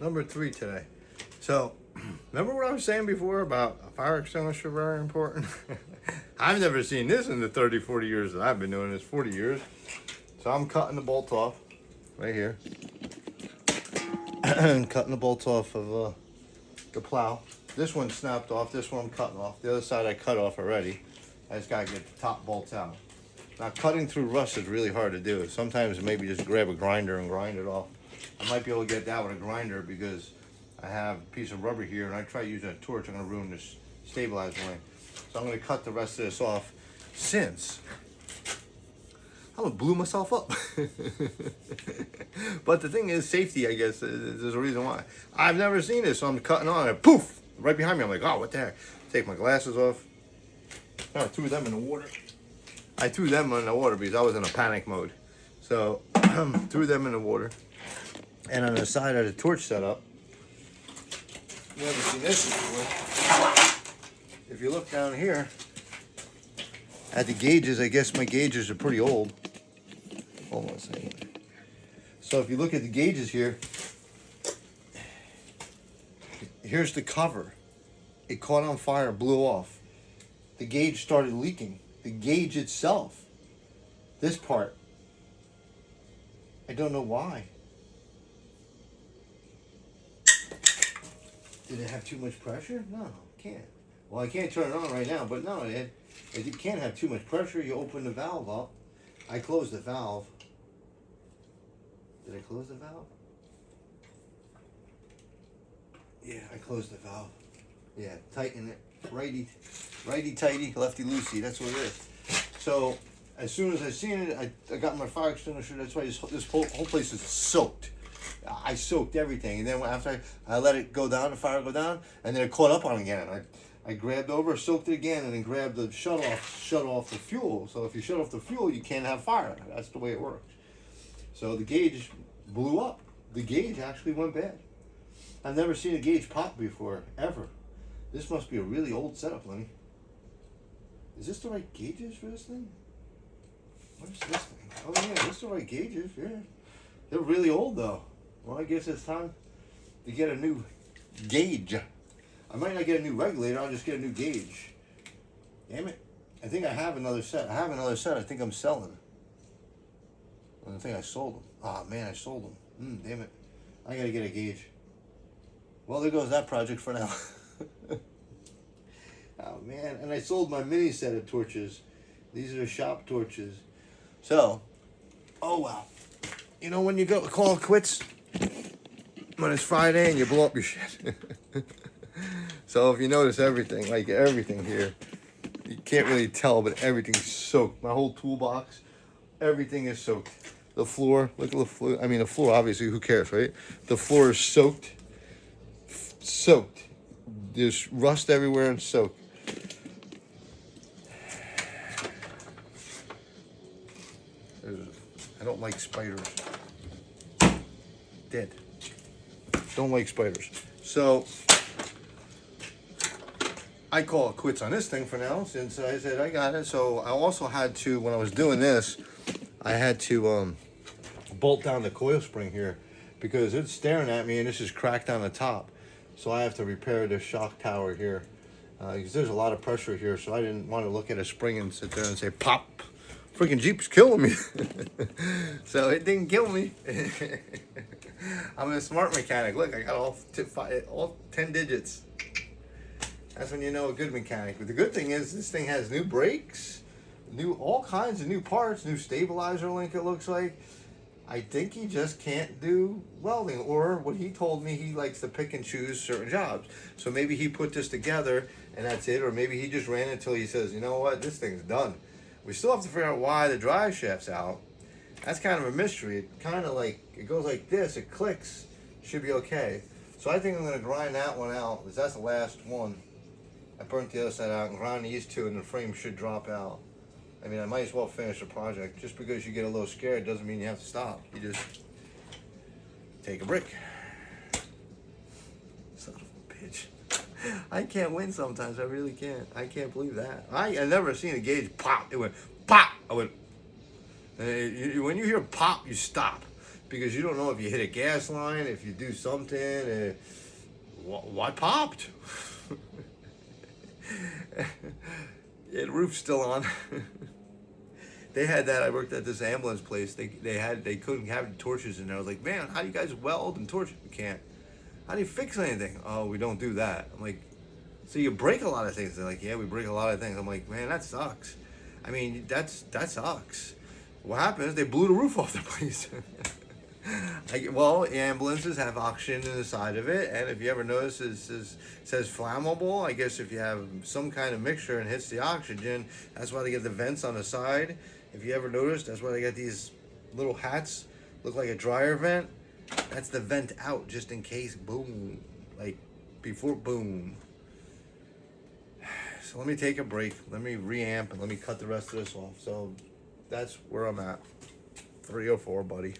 Number 3 today. So, remember what I was saying before about a fire extinguisher very important? I've never seen this in the 30, 40 years that I've been doing this, 40 years. So I'm cutting the bolt off right here. Cutting the bolt off of the plow. This one snapped off, this one I'm cutting off. The other side I cut off already. I just gotta get the top bolts out. Now cutting through rust is really hard to do. Sometimes maybe just grab a grinder and grind it off. I might be able to get that with a grinder because I have a piece of rubber here and I try using a torch, I'm gonna ruin this stabilizer line. So I'm gonna cut the rest of this off since I blew myself up. But the thing is, safety, I guess, there's a reason why. I've never seen this, so I'm cutting on and poof, right behind me. I'm like, oh, what the heck? Take my glasses off. I threw them in the water. I threw them in the water because I was in a panic mode. So, threw them in the water. And on the side of the torch setup, you never seen this before. If you look down here at the gauges, I guess my gauges are pretty old. Hold on a second. So if you look at the gauges here, here's the cover. It caught on fire, blew off. The gauge started leaking. The gauge itself, this part, I don't know why. Did it have too much pressure? No, it can't. Well, I can't turn it on right now, but no, it can't have too much pressure. You open the valve up. I closed the valve. Did I close the valve? Yeah, I closed the valve. Yeah, tighten it. Righty tighty, lefty loosey. That's what it is. So as soon as I seen it, I got my fire extinguisher. That's why this whole place is soaked. I soaked everything, and then after I let it go down, the fire go down, and then it caught up on it again. I grabbed over, soaked it again, and then grabbed the shut off the fuel. So if you shut off the fuel, you can't have fire. That's the way it works. So the gauge blew up. The gauge actually went bad. I've never seen a gauge pop before, ever. This must be a really old setup, Lenny. Is this the right gauges for this thing? What is this thing? Oh yeah, this is the right gauges, yeah. They're really old though. Well, I guess it's time to get a new gauge. I might not get a new regulator, I'll just get a new gauge. Damn it. I think I have another set. I think I'm selling. I think I sold them. Ah, man, I sold them. Damn it. I gotta get a gauge. Well, there goes that project for now. Oh, man. And I sold my mini set of torches. These are shop torches. So, oh, wow. You know when you go call it quits? When it's Friday and you blow up your shit. So if you notice everything, like everything here, you can't really tell, but everything's soaked. My whole toolbox, everything is soaked. The floor, look at the floor. I mean, the floor, obviously, who cares, right? The floor is soaked. Soaked. There's rust everywhere and soaked. I don't like spiders. Dead. Don't like spiders. So I call it quits on this thing for now, since I said I got it. So I also had to, when I was doing this, I had to bolt down the coil spring here because it's staring at me and this is cracked on the top. So I have to repair this shock tower here because there's a lot of pressure here. So I didn't want to look at a spring and sit there and say, pop. Freaking Jeep's killing me. So it didn't kill me. I'm a smart mechanic. Look, I got all 10 digits. That's when you know a good mechanic. But the good thing is this thing has new brakes, all kinds of new parts, new stabilizer link it looks like. I think he just can't do welding, or what he told me, he likes to pick and choose certain jobs. So maybe he put this together and that's it, or maybe he just ran it until he says, you know what, this thing's done. We still have to figure out why the drive shaft's out. That's kind of a mystery. It kind of like, it goes like this, it clicks, should be okay. So I think I'm gonna grind that one out, because that's the last one. I burnt the other side out and grind these two and the frame should drop out. I mean, I might as well finish the project. Just because you get a little scared doesn't mean you have to stop. You just take a break. Son of a bitch. I can't win sometimes. I really can't. I can't believe that. I never seen a gauge pop. It went pop. I went. When you hear pop, you stop. because you don't know if you hit a gas line, if you do something, why popped? Yeah, the roof's still on. They had that. I worked at this ambulance place. They couldn't have torches in there. I was like, man, how do you guys weld and torch? We can't. How do you fix anything? Oh, we don't do that. I'm like, so you break a lot of things. They're like, yeah, we break a lot of things. I'm like, man, that sucks. I mean, that sucks. What happens? They blew the roof off the place. Well, ambulances have oxygen in the side of it, and if you ever notice, it says flammable. I guess if you have some kind of mixture and hits the oxygen, that's why they get the vents on the side. If you ever noticed, that's why they got these little hats, look like a dryer vent. That's the vent out, just in case, boom, like before boom. So let me take a break. Let me reamp and let me cut the rest of this off. So that's where I'm at. 304, buddy.